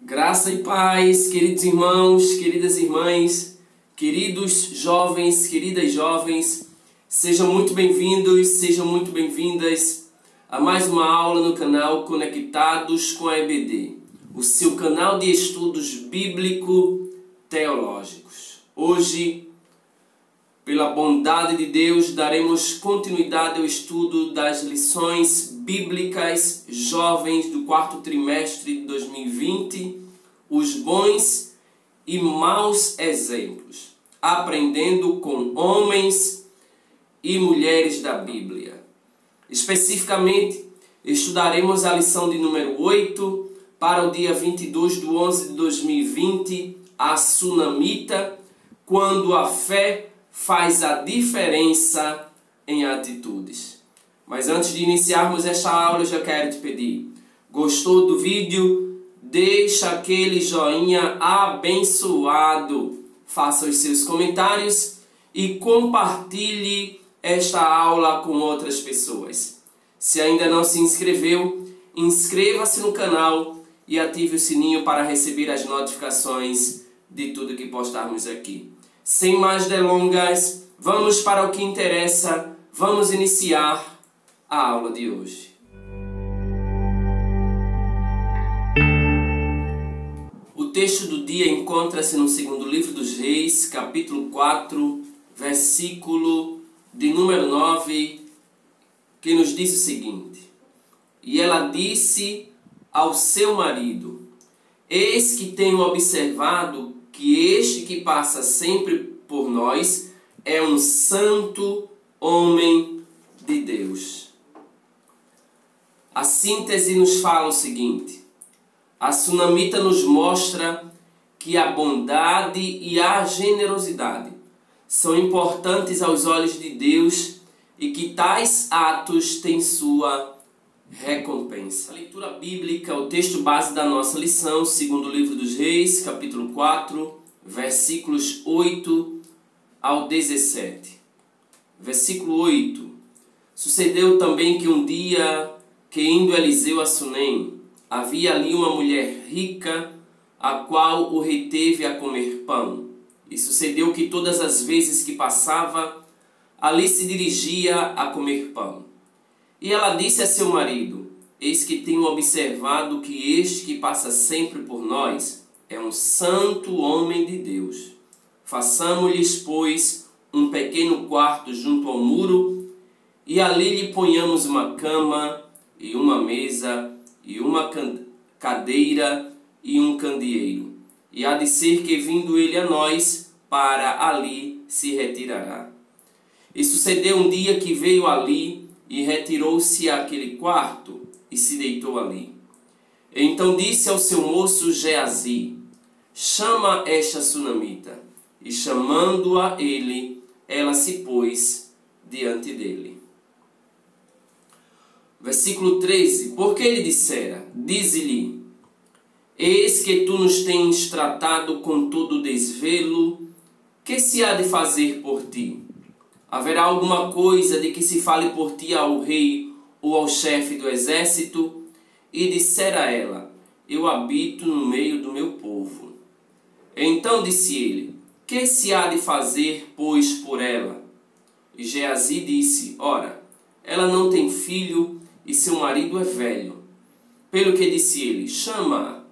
Graça e paz, queridos irmãos, queridas irmãs, queridos jovens, queridas jovens, sejam muito bem-vindos, sejam muito bem-vindas a mais uma aula no canal Conectados com a EBD, o seu canal de estudos bíblico-teológicos. Hoje, pela bondade de Deus, daremos continuidade ao estudo das lições bíblicas jovens do quarto trimestre de 2020, os bons e maus exemplos, aprendendo com homens e mulheres da Bíblia. Especificamente, estudaremos a lição de número 8 para o dia 22/11 de 2020, a Sunamita, quando a fé faz a diferença em atitudes. Mas antes de iniciarmos esta aula, eu já quero te pedir: gostou do vídeo? Deixa aquele joinha abençoado, faça os seus comentários e compartilhe esta aula com outras pessoas. Se ainda não se inscreveu, inscreva-se no canal e ative o sininho para receber as notificações de tudo que postarmos aqui. Sem mais delongas, vamos para o que interessa, vamos iniciar a aula de hoje. O texto do dia encontra-se no segundo livro dos Reis, capítulo 4, versículo de número 9, que nos diz o seguinte: E ela disse ao seu marido: Eis que tenho observado que este que passa sempre por nós é um santo homem de Deus. A síntese nos fala o seguinte: a Sunamita nos mostra que a bondade e a generosidade são importantes aos olhos de Deus e que tais atos têm sua recompensa. A leitura bíblica, o texto base da nossa lição, segundo livro dos Reis, capítulo 4, versículos 8 ao 17. Versículo 8. Sucedeu também que um dia, que indo Eliseu a Sunem, havia ali uma mulher rica, a qual o reteve a comer pão. E sucedeu que todas as vezes que passava, ali se dirigia a comer pão. E ela disse a seu marido: Eis que tenho observado que este que passa sempre por nós é um santo homem de Deus. Façamo-lhes, pois, um pequeno quarto junto ao muro, e ali lhe ponhamos uma cama, e uma mesa, e uma cadeira, e um candeeiro. E há de ser que, vindo ele a nós, para ali se retirará. E sucedeu um dia que veio ali, e retirou-se àquele quarto, e se deitou ali. Então disse ao seu moço Geazi: Chama esta Sunamita. E chamando-a ele, ela se pôs diante dele. Versículo 13. Porque ele dissera: Dize-lhe: Eis que tu nos tens tratado com todo desvelo, que se há de fazer por ti? Haverá alguma coisa de que se fale por ti ao rei ou ao chefe do exército? E dissera ela: Eu habito no meio do meu povo. Então disse ele: Que se há de fazer, pois, por ela? E Geazi disse: Ora, ela não tem filho e seu marido é velho. Pelo que disse ele: Chama-a.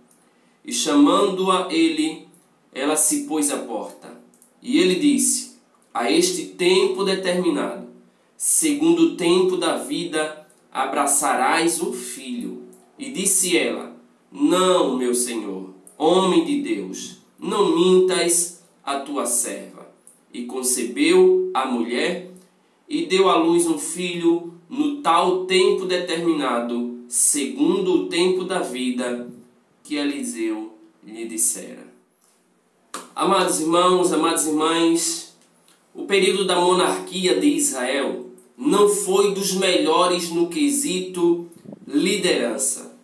E chamando-a ele, ela se pôs à porta. E ele disse: A este tempo determinado, segundo o tempo da vida, abraçarás um filho. E disse ela: Não, meu senhor, homem de Deus, não mintas a tua serva. E concebeu a mulher e deu à luz um filho no tal tempo determinado, segundo o tempo da vida que Eliseu lhe dissera. Amados irmãos, amadas irmãs, o período da monarquia de Israel não foi dos melhores no quesito liderança,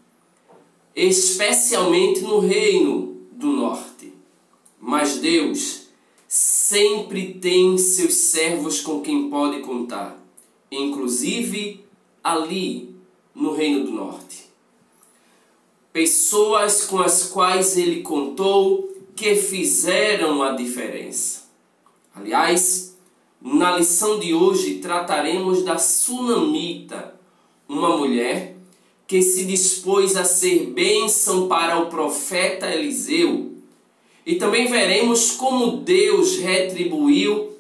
especialmente no reino do norte. Mas Deus sempre tem seus servos com quem pode contar, inclusive ali no reino do norte. pessoas com as quais ele contou que fizeram a diferença. Aliás, na lição de hoje trataremos da Sunamita, uma mulher que se dispôs a ser bênção para o profeta Eliseu. E também veremos como Deus retribuiu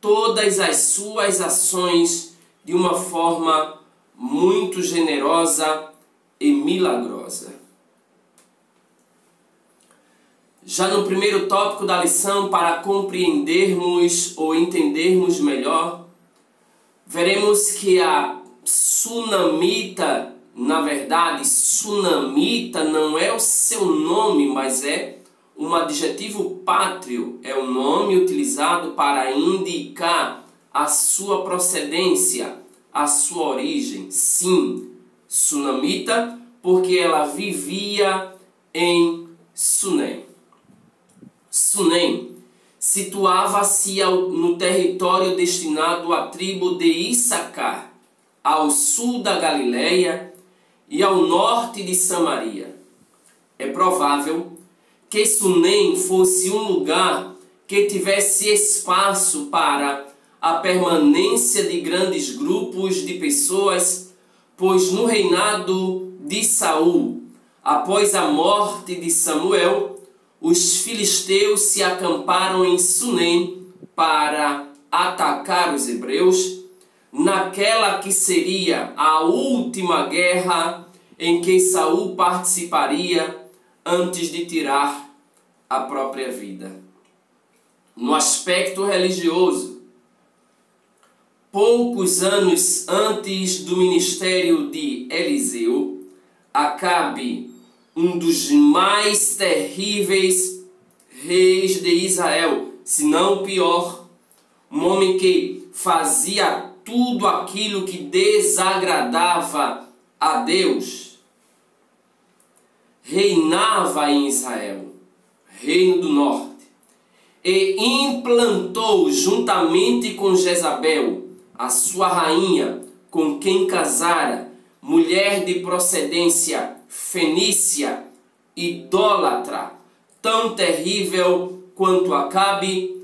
todas as suas ações de uma forma muito generosa e milagrosa. Já no primeiro tópico da lição, para compreendermos ou entendermos melhor, veremos que a Sunamita, na verdade, Sunamita não é o seu nome, mas é um adjetivo pátrio, é o nome utilizado para indicar a sua procedência, a sua origem. Sim, Sunamita, porque ela vivia em Sunem. Sunem situava-se no território destinado à tribo de Issacar, ao sul da Galileia e ao norte de Samaria. É provável que Sunem fosse um lugar que tivesse espaço para a permanência de grandes grupos de pessoas, pois no reinado de Saul, após a morte de Samuel, os filisteus se acamparam em Sunem para atacar os hebreus, naquela que seria a última guerra em que Saul participaria antes de tirar a própria vida. No aspecto religioso, poucos anos antes do ministério de Eliseu, Acabe, um dos mais terríveis reis de Israel, se não o pior, um homem que fazia tudo aquilo que desagradava a Deus, reinava em Israel, reino do norte, e implantou juntamente com Jezabel, a sua rainha, com quem casara, mulher de procedência fenícia, idólatra, tão terrível quanto Acabe.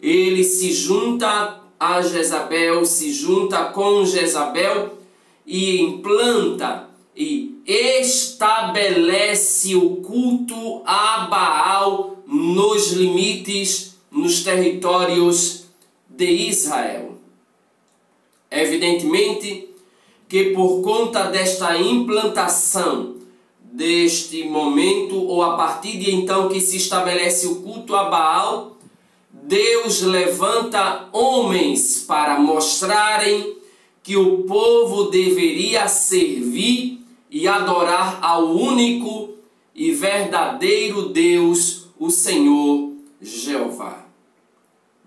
Ele se junta a Jezabel, se junta com Jezabel e implanta e estabelece o culto a Baal nos limites, nos territórios de Israel. Evidentemente que por conta desta implantação, deste momento, ou a partir de então que se estabelece o culto a Baal, Deus levanta homens para mostrarem que o povo deveria servir e adorar ao único e verdadeiro Deus, o Senhor Jeová.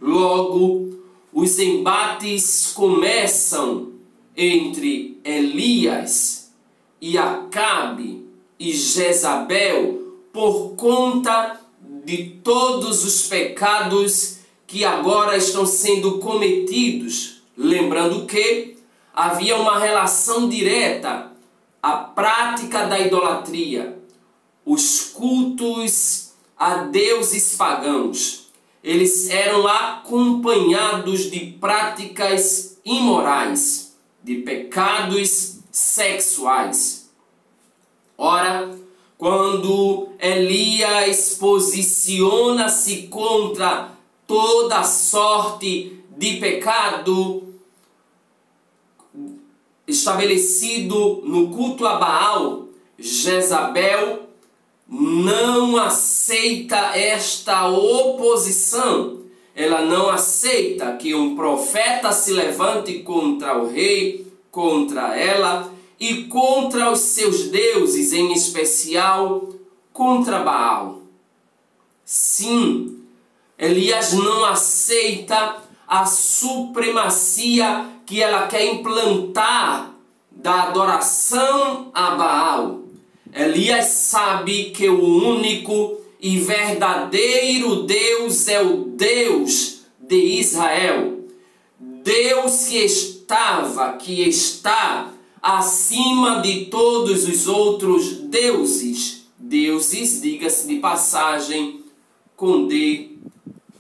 Logo, os embates começam entre Elias e Acabe e Jezabel por conta de todos os pecados que agora estão sendo cometidos. Lembrando que havia uma relação direta, a prática da idolatria, os cultos a deuses pagãos. Eles eram acompanhados de práticas imorais, de pecados sexuais. Ora, quando Elias posiciona-se contra toda sorte de pecado estabelecido no culto a Baal, Jezabel não aceita esta oposição. Ela não aceita que um profeta se levante contra o rei, contra ela e contra os seus deuses, em especial contra Baal. Sim, Elias não aceita a supremacia que ela quer implantar da adoração a Baal. Elias sabe que o único e verdadeiro Deus é o Deus de Israel. Deus que está acima de todos os outros deuses. Deuses, diga-se de passagem, com D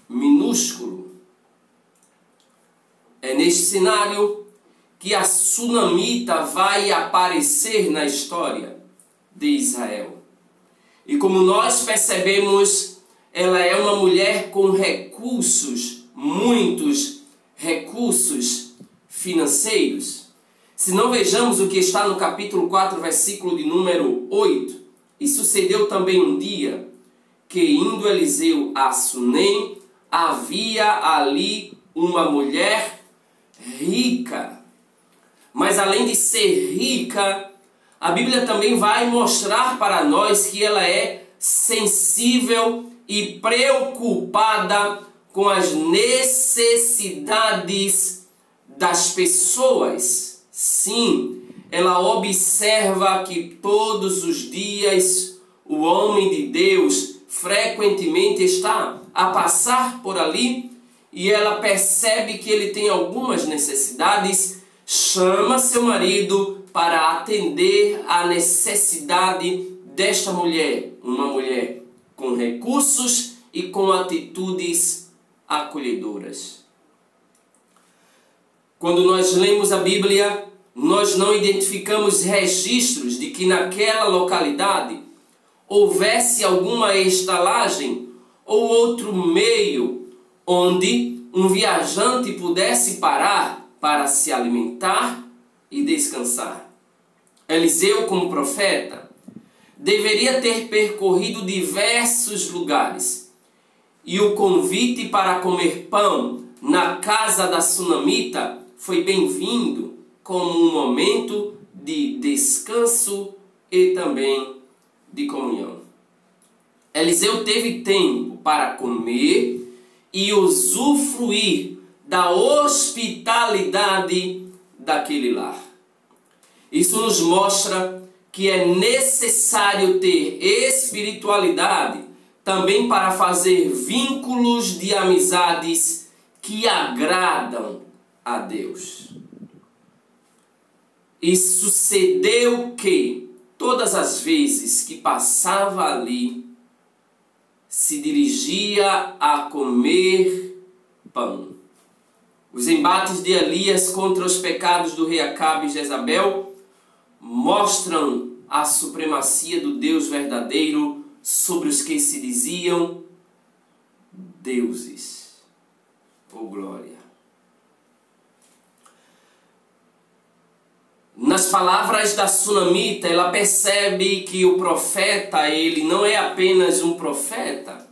minúsculo. É neste cenário que a sunamita vai aparecer na história de Israel. E como nós percebemos, ela é uma mulher com recursos, muitos recursos financeiros. Se não vejamos o que está no capítulo 4, versículo de número 8. E sucedeu também um dia que, indo Eliseu a Sunem, havia ali uma mulher rica. Mas além de ser rica, a Bíblia também vai mostrar para nós que ela é sensível e preocupada com as necessidades das pessoas. Sim, ela observa que todos os dias o homem de Deus frequentemente está a passar por ali e ela percebe que ele tem algumas necessidades, chama seu marido para atender à necessidade desta mulher, uma mulher com recursos e com atitudes acolhedoras. Quando nós lemos a Bíblia, nós não identificamos registros de que naquela localidade houvesse alguma estalagem ou outro meio onde um viajante pudesse parar para se alimentar e descansar. Eliseu, como profeta, deveria ter percorrido diversos lugares, e o convite para comer pão na casa da sunamita foi bem-vindo como um momento de descanso e também de comunhão. Eliseu teve tempo para comer e usufruir da hospitalidade daquele lar. Isso nos mostra que é necessário ter espiritualidade também para fazer vínculos de amizades que agradam a Deus. E sucedeu que todas as vezes que passava ali, se dirigia a comer pão. Os embates de Elias contra os pecados do rei Acabe e Jezabel mostram a supremacia do Deus verdadeiro sobre os que se diziam deuses. Oh glória! Nas palavras da sunamita, ela percebe que o profeta, ele não é apenas um profeta,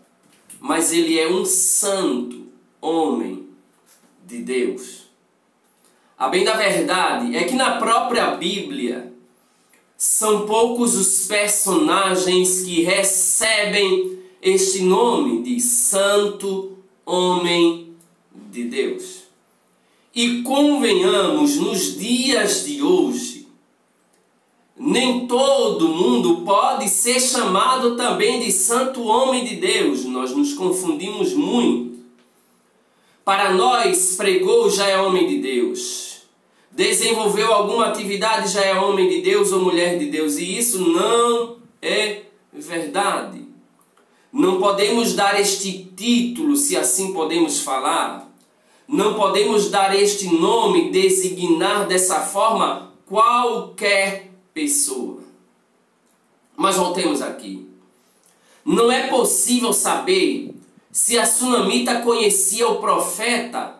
mas ele é um santo homem de Deus. A bem da verdade é que na própria Bíblia são poucos os personagens que recebem este nome de santo homem de Deus. E convenhamos, nos dias de hoje, nem todo mundo pode ser chamado também de santo homem de Deus. Nós nos confundimos muito. Para nós, pregou já é homem de Deus. Desenvolveu alguma atividade já é homem de Deus ou mulher de Deus. E isso não é verdade. Não podemos dar este título, se assim podemos falar. Não podemos dar este nome, designar dessa forma qualquer pessoa. Mas voltemos aqui. Não é possível saber se a sunamita conhecia o profeta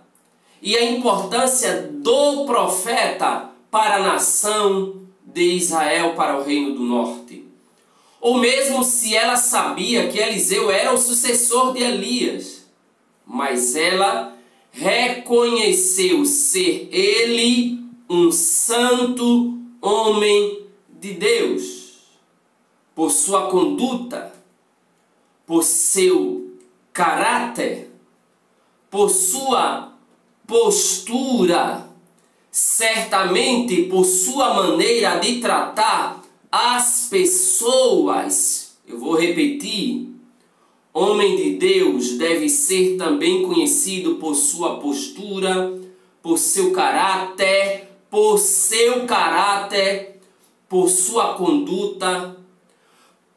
e a importância do profeta para a nação de Israel, para o reino do norte. Ou mesmo se ela sabia que Eliseu era o sucessor de Elias. Mas ela reconheceu ser ele um santo homem de Deus, por sua conduta, por seu caráter, por sua postura, certamente por sua maneira de tratar as pessoas. Eu vou repetir. Homem de Deus deve ser também conhecido por sua postura, por seu caráter, por seu caráter, por sua conduta,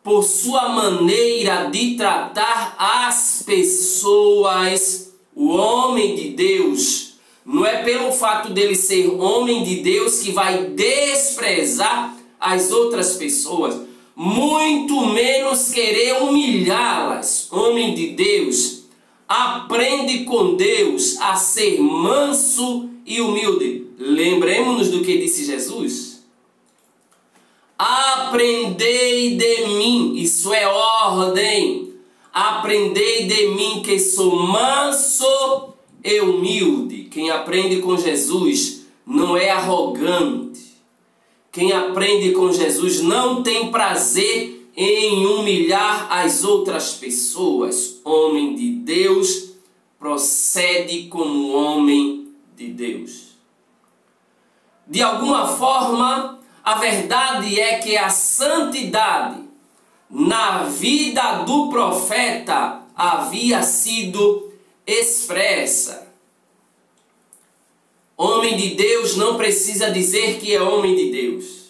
por sua maneira de tratar as pessoas. O homem de Deus, não é pelo fato dele ser homem de Deus que vai desprezar as outras pessoas, muito menos querer humilhá-las. Homem de Deus aprende com Deus a ser manso e humilde. Lembremos-nos do que disse Jesus. Aprendei de mim, isso é ordem. Aprendei de mim que sou manso e humilde. Quem aprende com Jesus não é arrogante. Quem aprende com Jesus não tem prazer em humilhar as outras pessoas. Homem de Deus procede como homem de Deus. De alguma forma, a verdade é que a santidade na vida do profeta havia sido expressa. Homem de Deus não precisa dizer que é homem de Deus.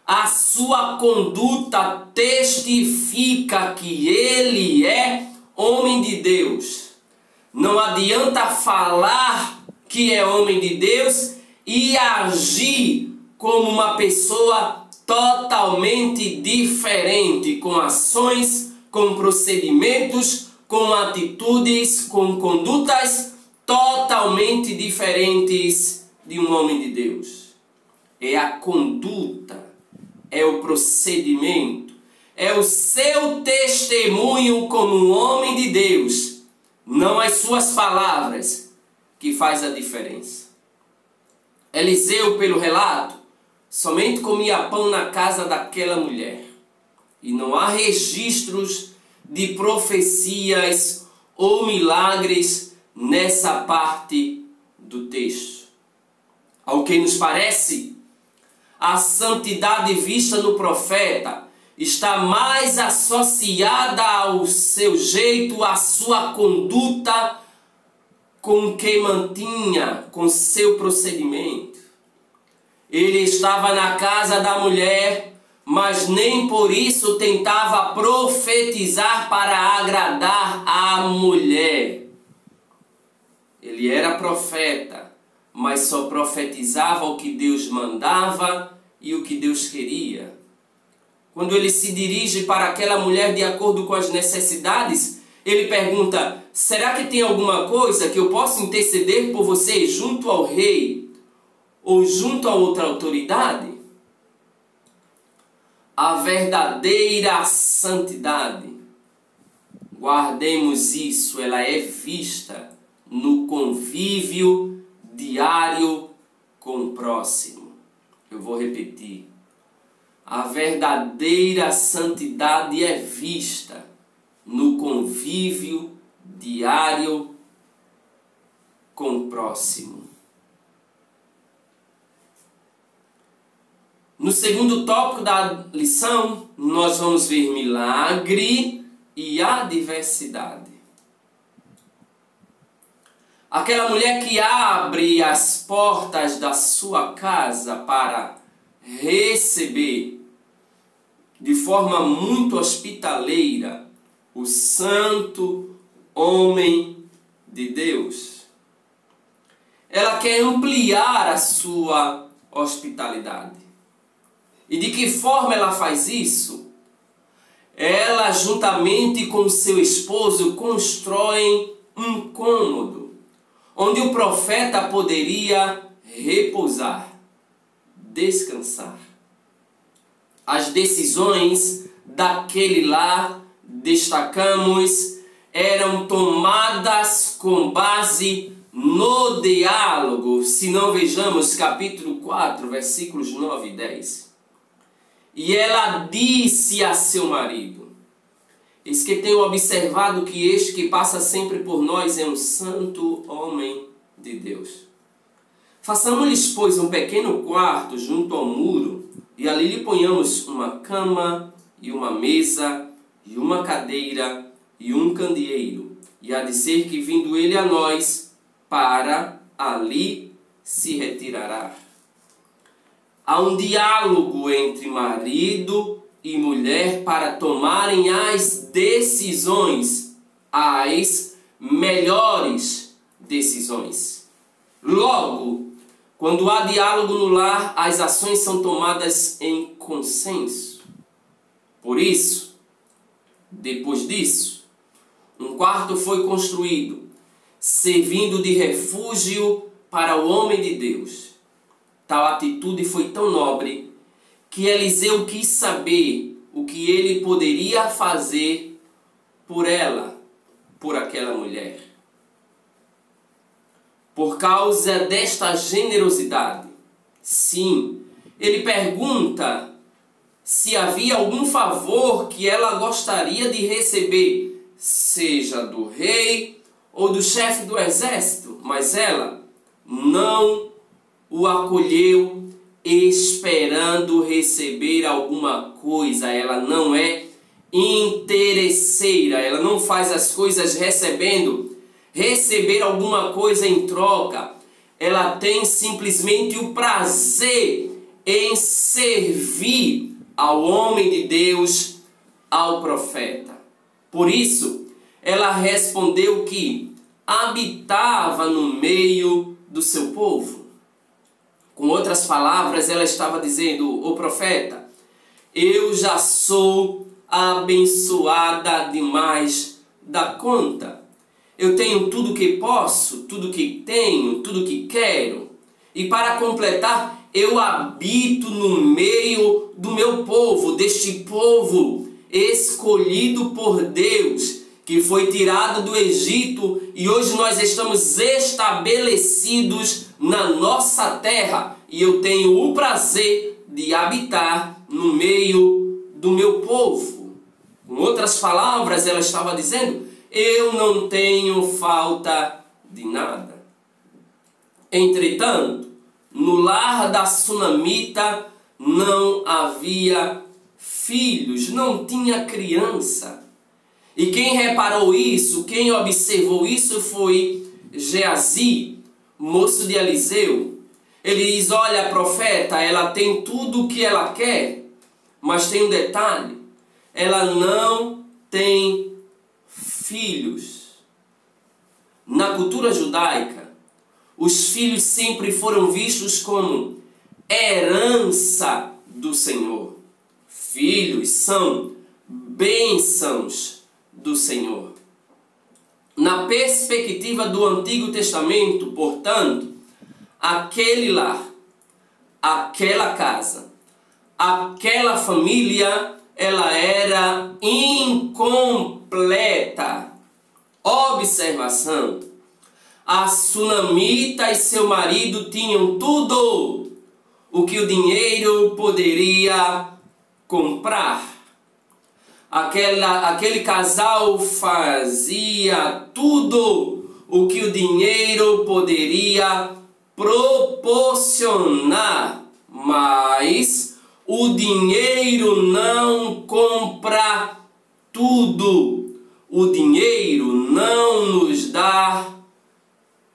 A sua conduta testifica que ele é homem de Deus. Não adianta falar que é homem de Deus e agir como uma pessoa totalmente diferente, com ações, com procedimentos, com atitudes, com condutas totalmente diferentes de um homem de Deus. É a conduta, é o procedimento, é o seu testemunho como um homem de Deus, não as suas palavras, que faz a diferença. Eliseu, pelo relato, somente comia pão na casa daquela mulher. E não há registros de profecias ou milagres nessa parte do texto. Ao que nos parece, a santidade vista no profeta está mais associada ao seu jeito, à sua conduta, com o que mantinha, com seu procedimento. Ele estava na casa da mulher, mas nem por isso tentava profetizar para agradar a mulher. Ele era profeta, mas só profetizava o que Deus mandava e o que Deus queria. Quando ele se dirige para aquela mulher de acordo com as necessidades, ele pergunta: será que tem alguma coisa que eu possa interceder por você junto ao rei ou junto a outra autoridade? A verdadeira santidade, guardemos isso, ela é vista no convívio diário com o próximo. Eu vou repetir. A verdadeira santidade é vista no convívio diário com o próximo. No segundo tópico da lição, nós vamos ver milagre e adversidade. Aquela mulher que abre as portas da sua casa para receber de forma muito hospitaleira o santo homem de Deus. Ela quer ampliar a sua hospitalidade. E de que forma ela faz isso? Ela, juntamente com seu esposo, constroem um cômodo onde o profeta poderia repousar, descansar. As decisões daquele lar, destacamos, eram tomadas com base no diálogo. Se não, vejamos capítulo 4, versículos 9 e 10. E ela disse a seu marido: eis que tenho observado que este que passa sempre por nós é um santo homem de Deus. Façamos-lhes, pois, um pequeno quarto junto ao muro, e ali lhe ponhamos uma cama, e uma mesa, e uma cadeira, e um candeeiro. E há de ser que, vindo ele a nós, para ali se retirará. Há um diálogo entre marido e mulher para tomarem as decisões, as melhores decisões. Logo, quando há diálogo no lar, as ações são tomadas em consenso. Por isso, depois disso, um quarto foi construído, servindo de refúgio para o homem de Deus. Tal atitude foi tão nobre que Eliseu quis saber o que ele poderia fazer por ela, por aquela mulher. Por causa desta generosidade, sim, ele pergunta se havia algum favor que ela gostaria de receber, seja do rei ou do chefe do exército, mas ela não o acolheu esperando receber alguma coisa. Ela não é interesseira, ela não faz as coisas receber alguma coisa em troca. Ela tem simplesmente o prazer em servir ao homem de Deus, ao profeta. Por isso, ela respondeu que habitava no meio do seu povo. Com outras palavras, ela estava dizendo: ô profeta, eu já sou abençoada demais da conta. Eu tenho tudo que posso, tudo que tenho, tudo que quero. E para completar, eu habito no meio do meu povo, deste povo escolhido por Deus, que foi tirado do Egito e hoje nós estamos estabelecidos na nossa terra. E eu tenho o prazer de habitar no meio do meu povo. Com outras palavras, ela estava dizendo: eu não tenho falta de nada. Entretanto, no lar da sunamita não havia filhos, não tinha criança. E quem reparou isso, quem observou isso foi Geazi, moço de Eliseu. Ele diz: olha, profeta, ela tem tudo o que ela quer, mas tem um detalhe: ela não tem filhos. Na cultura judaica, os filhos sempre foram vistos como herança do Senhor. Filhos são bênçãos do Senhor. Na perspectiva do Antigo Testamento, portanto, aquele lar, aquela casa, aquela família, ela era incompleta. Observação: a sunamita e seu marido tinham tudo o que o dinheiro poderia comprar. Aquele casal fazia tudo o que o dinheiro poderia proporcionar, mas o dinheiro não compra tudo. O dinheiro não nos dá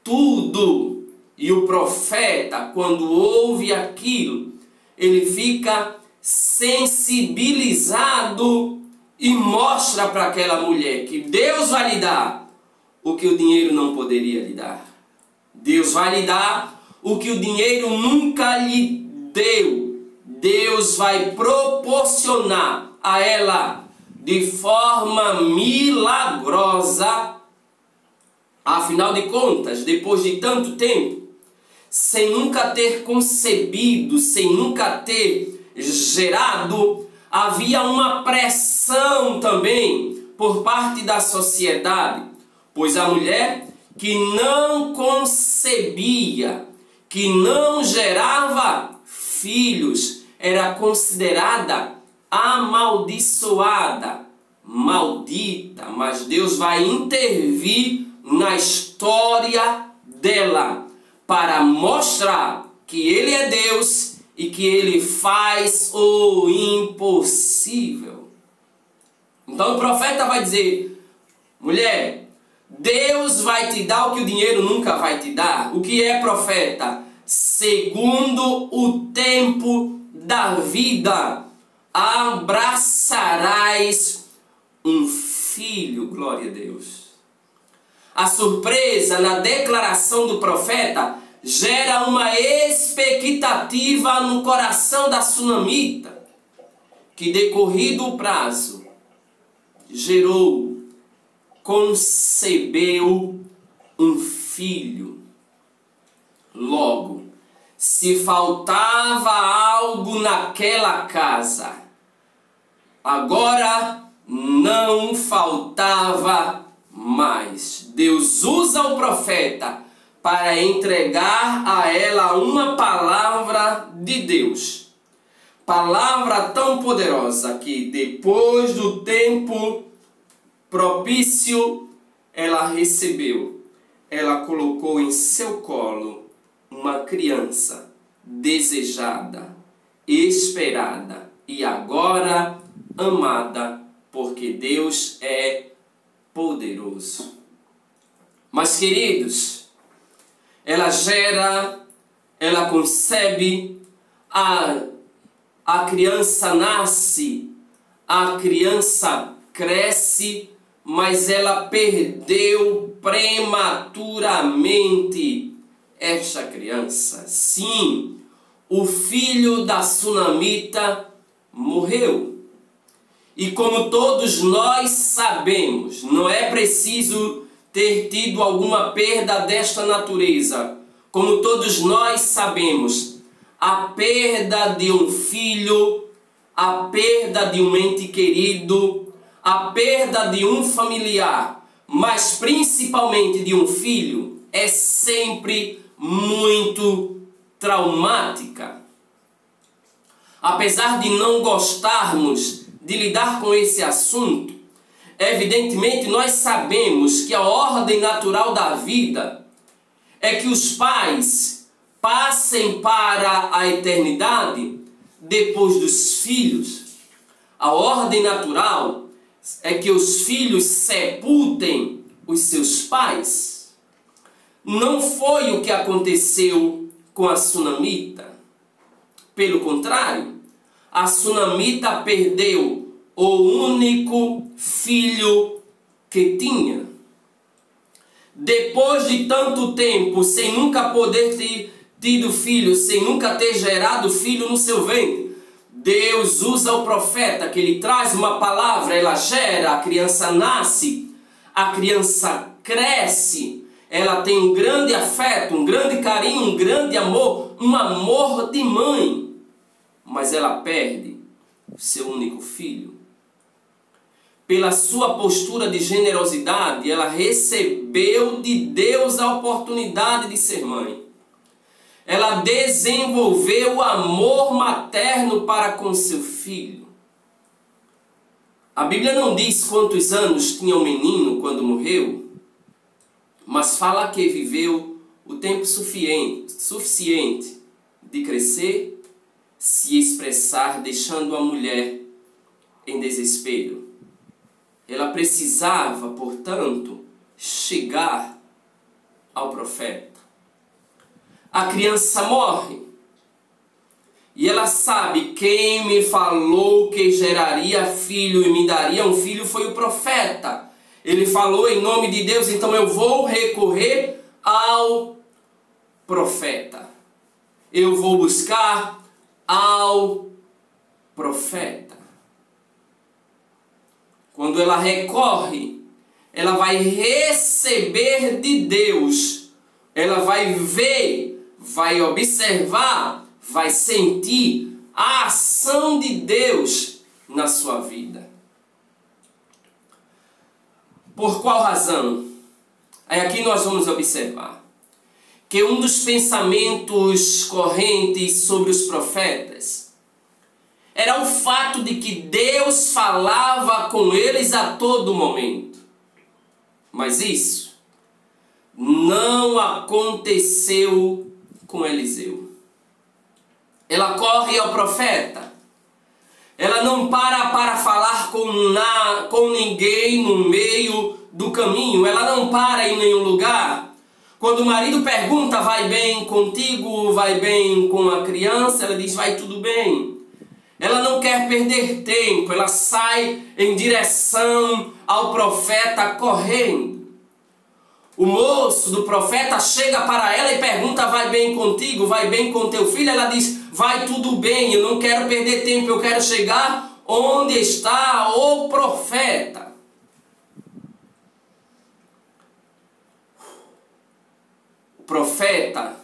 tudo. E o profeta, quando ouve aquilo, ele fica sensibilizado e mostra para aquela mulher que Deus vai lhe dar o que o dinheiro não poderia lhe dar. Deus vai lhe dar o que o dinheiro nunca lhe deu. Deus vai proporcionar a ela de forma milagrosa. Afinal de contas, depois de tanto tempo, sem nunca ter concebido, sem nunca ter gerado, havia uma pressão também por parte da sociedade, pois a mulher que não concebia, que não gerava filhos, era considerada amaldiçoada, maldita. Mas Deus vai intervir na história dela para mostrar que Ele é Deus e que Ele faz o impossível. Então o profeta vai dizer: mulher, Deus vai te dar o que o dinheiro nunca vai te dar. O que é, profeta? segundo o tempo da vida, abraçarás um filho. Glória a Deus. A surpresa na declaração do profeta gera uma expectativa no coração da sunamita, que decorrido o prazo, concebeu um filho. Logo, se faltava algo naquela casa, agora não faltava mais. Deus usa o profeta para entregar a ela uma palavra de Deus. Palavra tão poderosa que depois do tempo propício ela recebeu. Ela colocou em seu colo uma criança desejada, esperada e agora amada, porque Deus é poderoso. Mas, queridos, ela concebe, a criança nasce, a criança cresce, mas ela perdeu prematuramente esta criança. Sim, o filho da sunamita morreu. E como todos nós sabemos, não é preciso ter tido alguma perda desta natureza. Como todos nós sabemos, a perda de um filho, a perda de um ente querido, a perda de um familiar, mas principalmente de um filho, é sempre muito traumática. Apesar de não gostarmos de lidar com esse assunto, evidentemente nós sabemos que a ordem natural da vida é que os pais passem para a eternidade depois dos filhos. A ordem natural é que os filhos sepultem os seus pais. Não foi o que aconteceu com a sunamita. Pelo contrário, a sunamita perdeu o único filho que tinha. Depois de tanto tempo, sem nunca poder ter tido filho, sem nunca ter gerado filho no seu ventre, Deus usa o profeta, que ele traz uma palavra, ela gera, a criança nasce, a criança cresce, ela tem um grande afeto, um grande carinho, um grande amor, um amor de mãe. Mas ela perde o seu único filho. Pela sua postura de generosidade, ela recebeu de Deus a oportunidade de ser mãe. Ela desenvolveu o amor materno para com seu filho. A Bíblia não diz quantos anos tinha o menino quando morreu, mas fala que viveu o tempo suficiente de crescer, se expressar, deixando a mulher em desespero. Ela precisava, portanto, chegar ao profeta. A criança morre. E ela sabe, quem me falou que geraria filho e me daria um filho foi o profeta. Ele falou em nome de Deus, então eu vou recorrer ao profeta. Eu vou buscar ao profeta. Quando ela recorre, ela vai receber de Deus. Ela vai ver, vai observar, vai sentir a ação de Deus na sua vida. Por qual razão? Aí aqui nós vamos observar que um dos pensamentos correntes sobre os profetas era o fato de que Deus falava com eles a todo momento. Mas isso não aconteceu com Eliseu. Ela corre ao profeta. Ela não para falar com ninguém no meio do caminho. Ela não para em nenhum lugar. Quando o marido pergunta, vai bem contigo, vai bem com a criança, ela diz, vai tudo bem. Ela não quer perder tempo, ela sai em direção ao profeta correndo. O moço do profeta chega para ela e pergunta, vai bem contigo, vai bem com teu filho? Ela diz, vai tudo bem, eu não quero perder tempo, eu quero chegar onde está o profeta. O profeta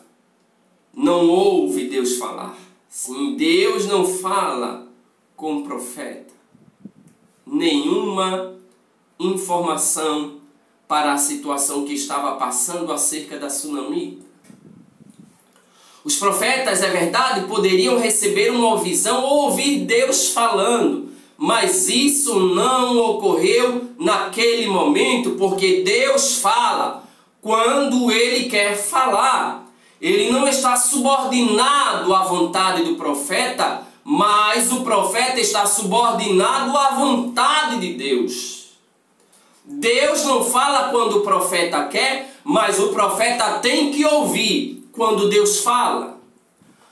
não ouve Deus falar. Sim, Deus não fala com o profeta. Nenhuma informação para a situação que estava passando acerca da sunamita. Os profetas, é verdade, poderiam receber uma visão ou ouvir Deus falando, mas isso não ocorreu naquele momento, porque Deus fala quando Ele quer falar. Ele não está subordinado à vontade do profeta, mas o profeta está subordinado à vontade de Deus. Deus não fala quando o profeta quer, mas o profeta tem que ouvir quando Deus fala.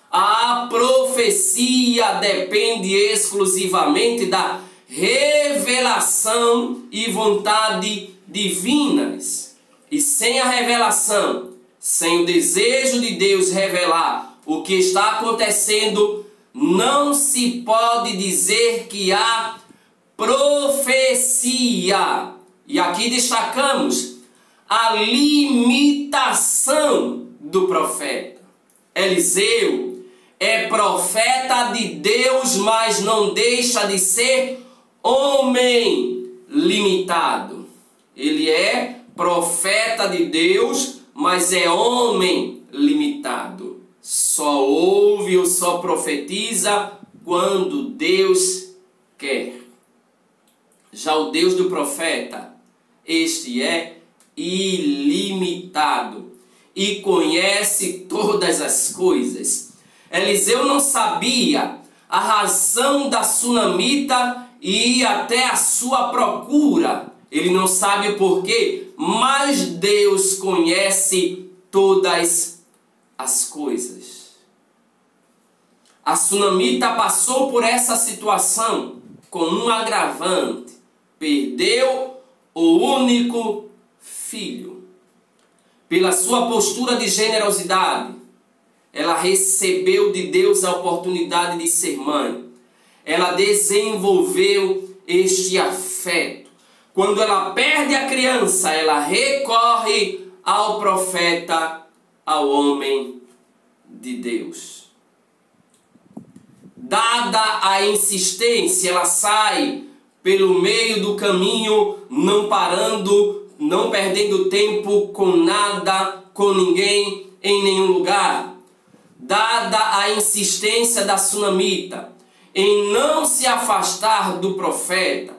A profecia depende exclusivamente da revelação e vontade divinas. E sem a revelação, sem o desejo de Deus revelar o que está acontecendo, não se pode dizer que há profecia. E aqui destacamos a limitação do profeta. Eliseu é profeta de Deus, mas não deixa de ser homem limitado. Ele é profeta de Deus, mas é homem limitado. Só ouve ou só profetiza quando Deus quer. Já o Deus do profeta, este é ilimitado e conhece todas as coisas. Eliseu não sabia a razão da sunamita e até a sua procura. Ele não sabe o porquê, mas Deus conhece todas as coisas. A sunamita passou por essa situação com um agravante. Perdeu o único filho. Pela sua postura de generosidade, ela recebeu de Deus a oportunidade de ser mãe. Ela desenvolveu este afeto. Quando ela perde a criança, ela recorre ao profeta, ao homem de Deus. Dada a insistência, ela sai pelo meio do caminho, não parando, não perdendo tempo com nada, com ninguém, em nenhum lugar. Dada a insistência da sunamita em não se afastar do profeta,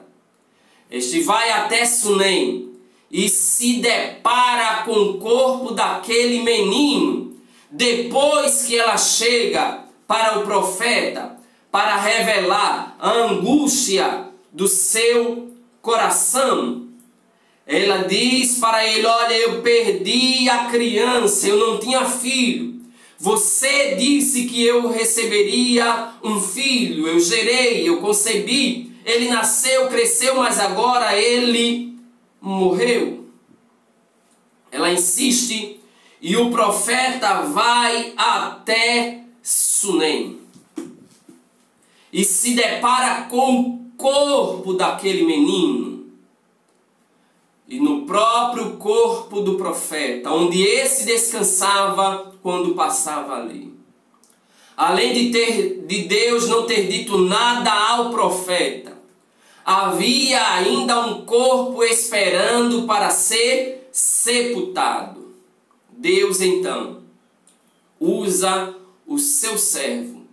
este vai até Sunem e se depara com o corpo daquele menino. Depois que ela chega para o profeta, para revelar a angústia do seu coração, ela diz para ele, olha, eu perdi a criança, eu não tinha filho. Você disse que eu receberia um filho, eu gerei, eu concebi. Ele nasceu, cresceu, mas agora ele morreu. Ela insiste e o profeta vai até Sunem e se depara com o corpo daquele menino. E no próprio corpo do profeta, onde esse descansava quando passava ali. Além de Deus não ter dito nada ao profeta, havia ainda um corpo esperando para ser sepultado. Deus então usa o seu servo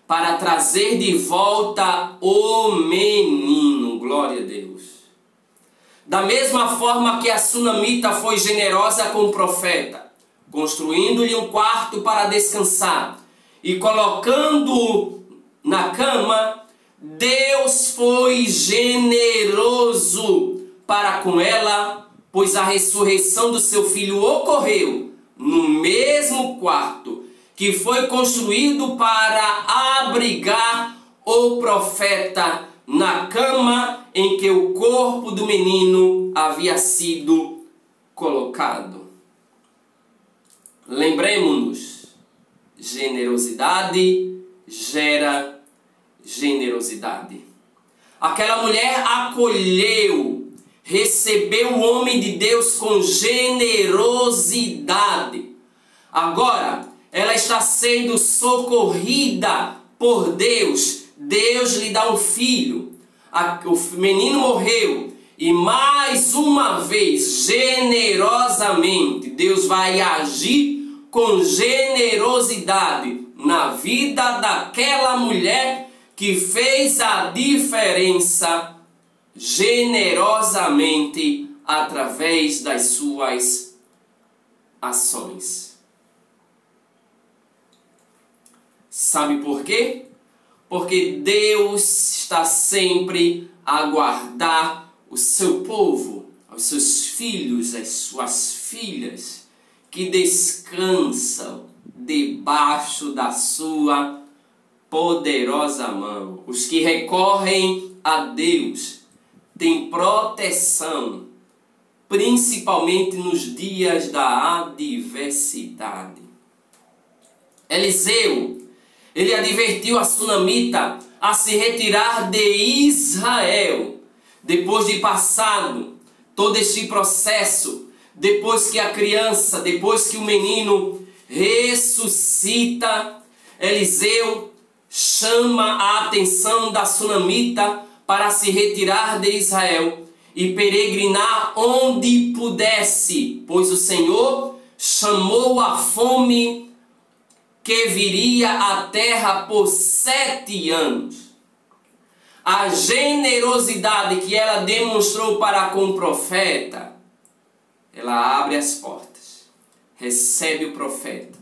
para trazer de volta o menino. Glória a Deus. Da mesma forma que a sunamita foi generosa com o profeta, construindo-lhe um quarto para descansar e colocando-o na cama, Deus foi generoso para com ela, pois a ressurreição do seu filho ocorreu, no mesmo quarto que foi construído para abrigar o profeta, na cama em que o corpo do menino havia sido colocado. Lembremos-nos, generosidade gera generosidade. Aquela mulher acolheu, recebeu o homem de Deus com generosidade. Agora, ela está sendo socorrida por Deus. Deus lhe dá um filho. O menino morreu. E mais uma vez, generosamente, Deus vai agir com generosidade na vida daquela mulher que fez a diferença generosamente através das suas ações. Sabe por quê? Porque Deus está sempre a guardar o seu povo, os seus filhos, as suas filhas, que descansam debaixo da sua poderosa mão. Os que recorrem a Deus têm proteção, principalmente nos dias da adversidade. Eliseu, ele advertiu a sunamita a se retirar de Israel, depois de passado todo este processo, depois que a criança, depois que o menino ressuscita. Eliseu chama a atenção da sunamita para se retirar de Israel e peregrinar onde pudesse, pois o Senhor chamou a fome que viria à terra por 7 anos. A generosidade que ela demonstrou para com o profeta, ela abre as portas, recebe o profeta,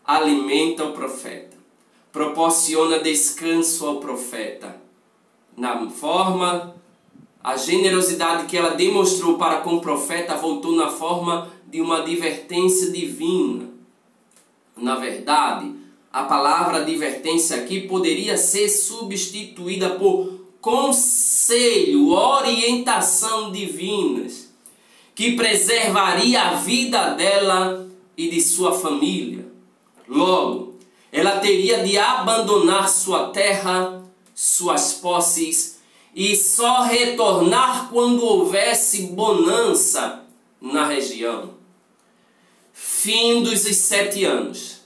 alimenta o profeta, proporciona descanso ao profeta. Na forma, a generosidade que ela demonstrou para com o profeta voltou na forma de uma advertência divina. Na verdade, a palavra advertência aqui poderia ser substituída por conselho, orientação divinas, que preservaria a vida dela e de sua família. Logo, ela teria de abandonar sua terra, suas posses, e só retornar quando houvesse bonança na região. Findos os 7 anos.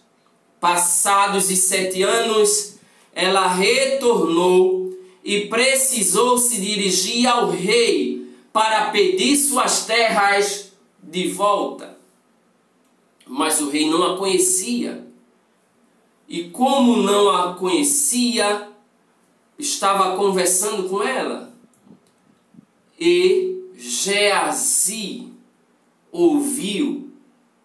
Passados os 7 anos, ela retornou e precisou se dirigir ao rei para pedir suas terras de volta. Mas o rei não a conhecia. E como não a conhecia, estava conversando com ela. E Geazi ouviu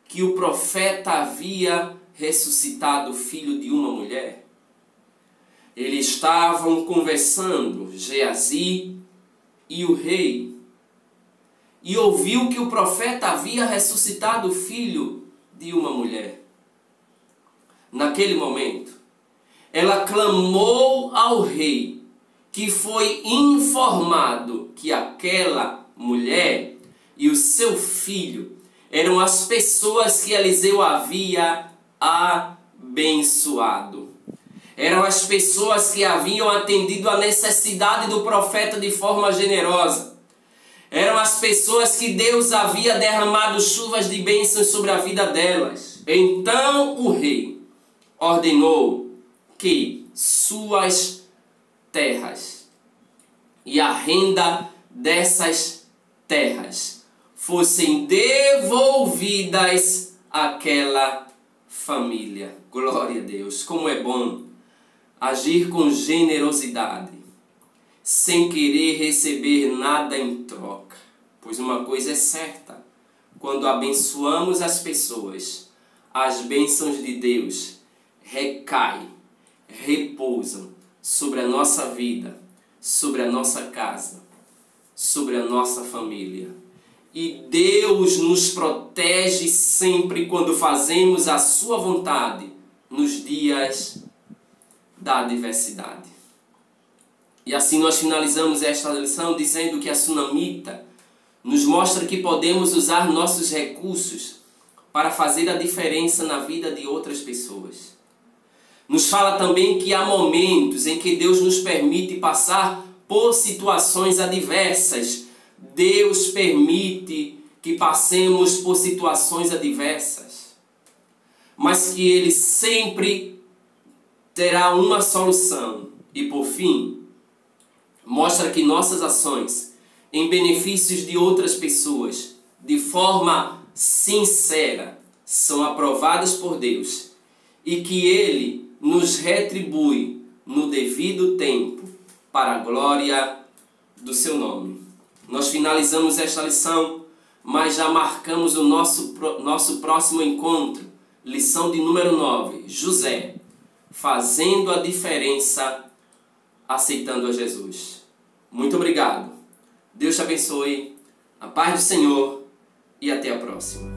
que o profeta havia ressuscitado o filho de uma mulher. Eles estavam conversando, Geazi e o rei, e ouviu que o profeta havia ressuscitado o filho de uma mulher. Naquele momento, ela clamou ao rei, que foi informado que aquela mulher e o seu filho eram as pessoas que Eliseu havia abençoado. Eram as pessoas que haviam atendido a necessidade do profeta de forma generosa. Eram as pessoas que Deus havia derramado chuvas de bênçãos sobre a vida delas. Então o rei ordenou que suas terras e a renda dessas terras fossem devolvidas àquela família. Glória a Deus, como é bom agir com generosidade, sem querer receber nada em troca. Pois uma coisa é certa, quando abençoamos as pessoas, as bênçãos de Deus recaem, repousam sobre a nossa vida, sobre a nossa casa, sobre a nossa família. e Deus nos protege sempre quando fazemos a sua vontade nos dias da adversidade. E assim nós finalizamos esta lição dizendo que a Sunamita nos mostra que podemos usar nossos recursos para fazer a diferença na vida de outras pessoas. Nos fala também que há momentos em que Deus nos permite passar por situações adversas. Deus permite que passemos por situações adversas, mas que Ele sempre terá uma solução. E por fim, mostra que nossas ações em benefícios de outras pessoas, de forma sincera, são aprovadas por Deus e que Ele nos retribui no devido tempo para a glória do seu nome. Nós finalizamos esta lição, mas já marcamos o nosso próximo encontro, lição de número 9, José, fazendo a diferença, aceitando a Jesus. Muito obrigado. Deus te abençoe, a paz do Senhor e até a próxima.